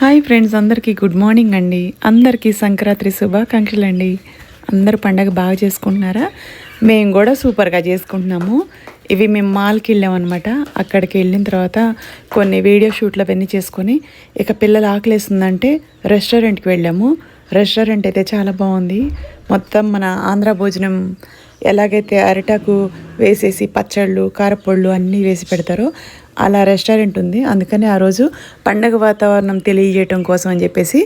Hi friends, అందరికీ good morning అండి. అందరికీ సంక్రాంతి శుభాకాంక్షలు అండి. అందరు పండగ బాగా చేసుకుంటున్నారా? మేము కూడా సూపర్గా చేసుకుంటున్నాము. ఇవి మేము మాల్కి వెళ్ళామన్నమాట. అక్కడికి వెళ్ళిన తర్వాత కొన్ని వీడియో షూట్లు అవన్నీ చేసుకొని ఇక పిల్లలు ఆకలేస్తుందంటే రెస్టారెంట్కి వెళ్ళాము. రెస్టారెంట్ అయితే చాలా బాగుంది. మొత్తం మన ఆంధ్ర భోజనం ఎలాగైతే అరిటాకు వేసేసి పచ్చళ్ళు కారపొళ్ళు అన్నీ వేసి పెడతారో అలా రెస్టారెంట్ ఉంది. అందుకని ఆ రోజు పండగ వాతావరణం తెలియజేయటం కోసం అని చెప్పేసి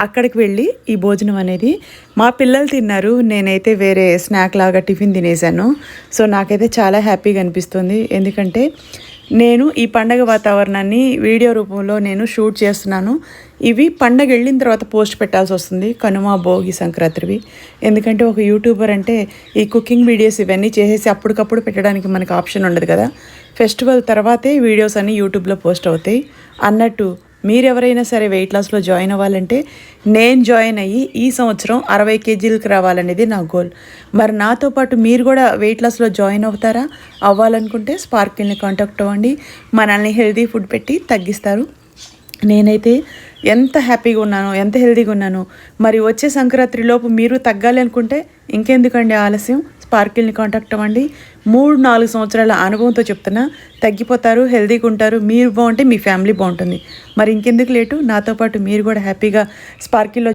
అక్కడికి వెళ్ళి ఈ భోజనం అనేది మా పిల్లలు తిన్నారు. నేనైతే వేరే స్నాక్ లాగా టిఫిన్ తినేసాను. సో నాకైతే చాలా హ్యాపీగా అనిపిస్తుంది. ఎందుకంటే నేను ఈ పండగ వాతావరణాన్ని వీడియో రూపంలో నేను షూట్ చేస్తున్నాను. ఇవి పండగ వెళ్ళిన తర్వాత పోస్ట్ పెట్టాల్సి వస్తుంది, కనుమ భోగి సంక్రాంతివి. ఎందుకంటే ఒక యూట్యూబర్ అంటే ఈ కుకింగ్ వీడియోస్ ఇవన్నీ చేసేసి అప్పటికప్పుడు పెట్టడానికి మనకు ఆప్షన్ ఉండదు కదా. ఫెస్టివల్ తర్వాతే వీడియోస్ అన్నీ యూట్యూబ్లో పోస్ట్ అవుతాయి అన్నట్టు. మీరెవరైనా సరే వెయిట్ లాస్లో జాయిన్ అవ్వాలంటే నేను జాయిన్ అయ్యి ఈ సంవత్సరం 60 కేజీలకు రావాలనేది నా గోల్. మరి నాతో పాటు మీరు కూడా వెయిట్ లాస్లో జాయిన్ అవుతారా? అవ్వాలనుకుంటే స్పార్కిల్ని కాంటాక్ట్ అవ్వండి. మనల్ని హెల్తీ ఫుడ్ పెట్టి తగ్గిస్తారు. నేనైతే ఎంత హ్యాపీగా ఉన్నానో, ఎంత హెల్తీగా ఉన్నానో. మరి వచ్చే సంక్రాంతిలోపు మీరు తగ్గాలి అనుకుంటే ఇంకెందుకండి ఆలస్యం? స్పార్కిల్ని కాంటాక్ట్ అవ్వండి. 3-4 సంవత్సరాల అనుభవంతో చెప్తున్నా, తగ్గిపోతారు, హెల్తీగా ఉంటారు. మీరు బాగుంటే మీ ఫ్యామిలీ బాగుంటుంది. మరి ఇంకెందుకు లేటు? నాతో పాటు మీరు కూడా హ్యాపీగా స్పార్కిల్లో